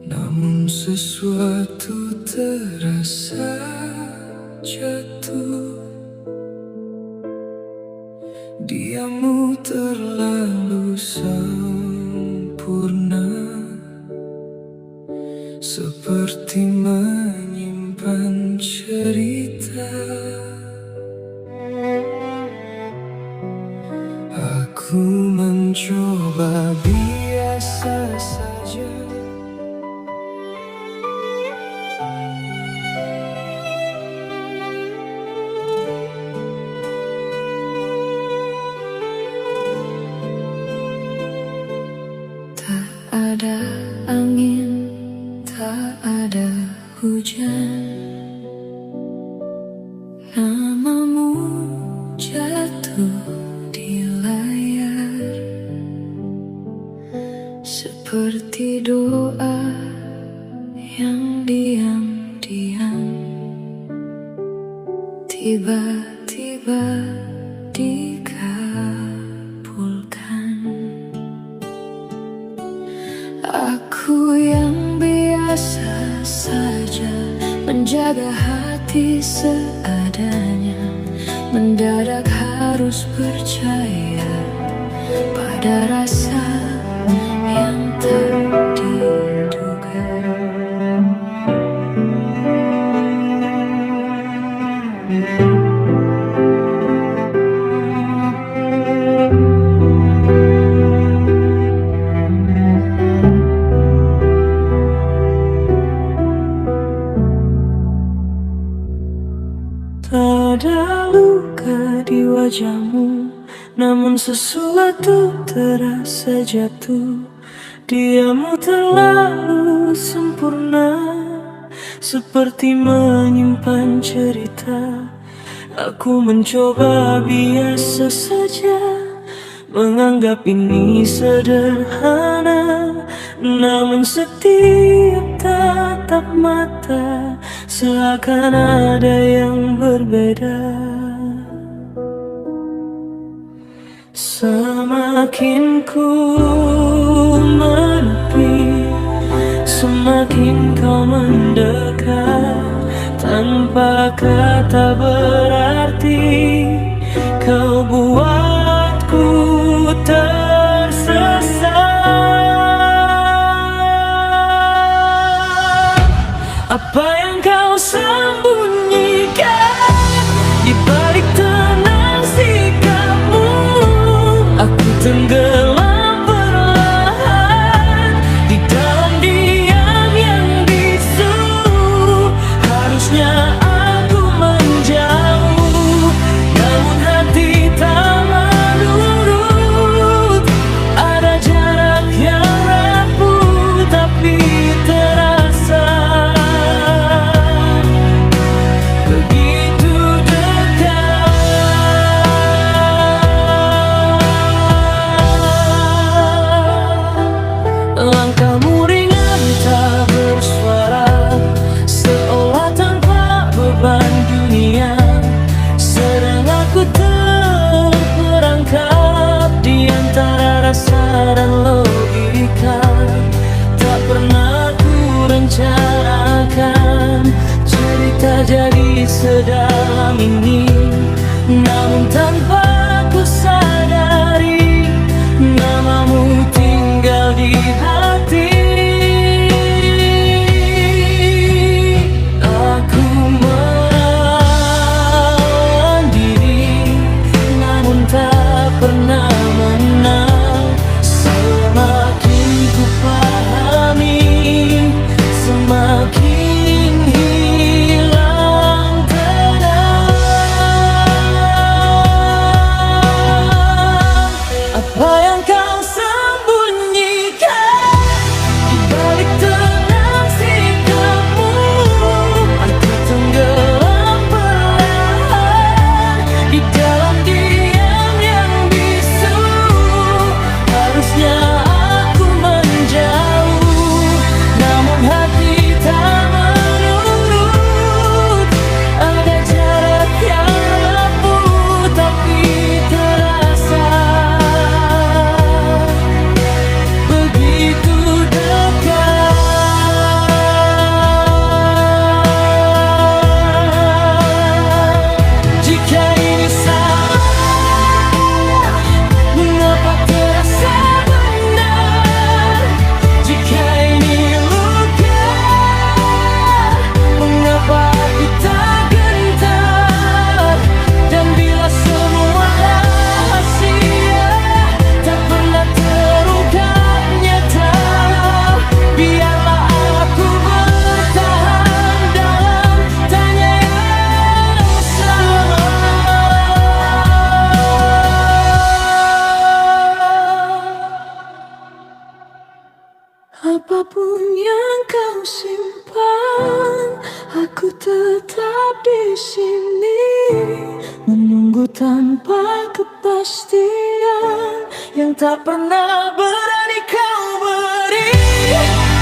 namun sesuatu terasa jatuh. Diammu terlalu sempurna, seperti menyimpan cerita. Aku mencoba biasa saja, Tak ada angin, tak ada hujan, namamu jatuh di layar seperti doa yang diam-diam tiba-tiba dikabulkan. Aku yang biasa saja menjaga hati seadanya, mendadak harus percaya pada rasa yang tak diduga. tak ada luka di wajahmu, namun sesuatu terasa jatuh. Diammu terlalu sempurna, seperti menyimpan cerita. Aku mencoba biasa saja, menganggap ini sederhana, namun setiap tatap mata seakan ada yang berbeda. Semakin ku menepi, Semakin kau mendekat, tanpa kata berarti, kau buatku tersesat. Apa yang kau sembunyikan di balik tenang sikapmu? Aku tenggelam perlahan di dalam diam yang bisu. Harusnya aku menjauh, namun hati tak menurut. Ada jarak yang rapuh tapi terasa begitu dekat. Langkahmu ringan tak bersuara, seolah tanpa beban dunia. Sedang aku terperangkap di antara rasa dan logika. Tak pernah ku rencanakan cerita jadi sedalam ini, namun tanpa ku sadari namamu tinggal di hati. Aku menahan diri, namun tak pernah menang. Semakin ku pahami, semakin hilang tenang. Apa yang kau sembunyikan di balik tenang sikapmu? Aku tenggelam perlahan di dalam diam yang bisu. Harusnya aku menjauh, namun hati tak menurut. Ada jarak yang rapuh tapi terasa begitu dekat. Jika ini salah, mengapa terasa benar? Jika ini luka, mengapa aku tak gentar? Dan bila semua rahasia tak pernah terungkap nyata, biarlah aku bertahan dalam tanya yang sama. Apapun yang kau simpan, aku tetap di sini, menunggu tanpa kepastian yang tak pernah berani kau beri.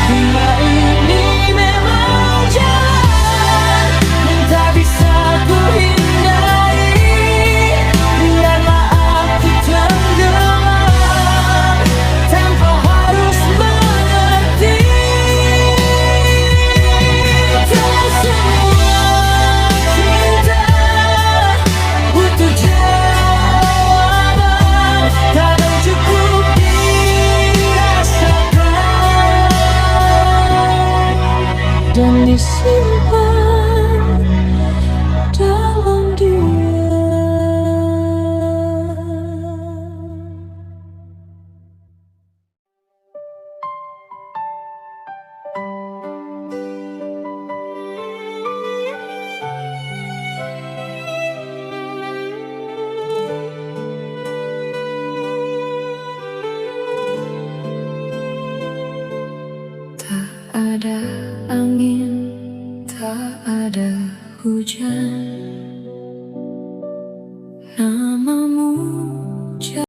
Bila ini memang jalan yang tak bisa ku hindari, biarlah aku tenggelam tanpa harus mengerti. Tak semua cinta butuh jawaban, kadang cukup dirasakan dan disimpan dalam diam. Tak ada angin, tak ada hujan,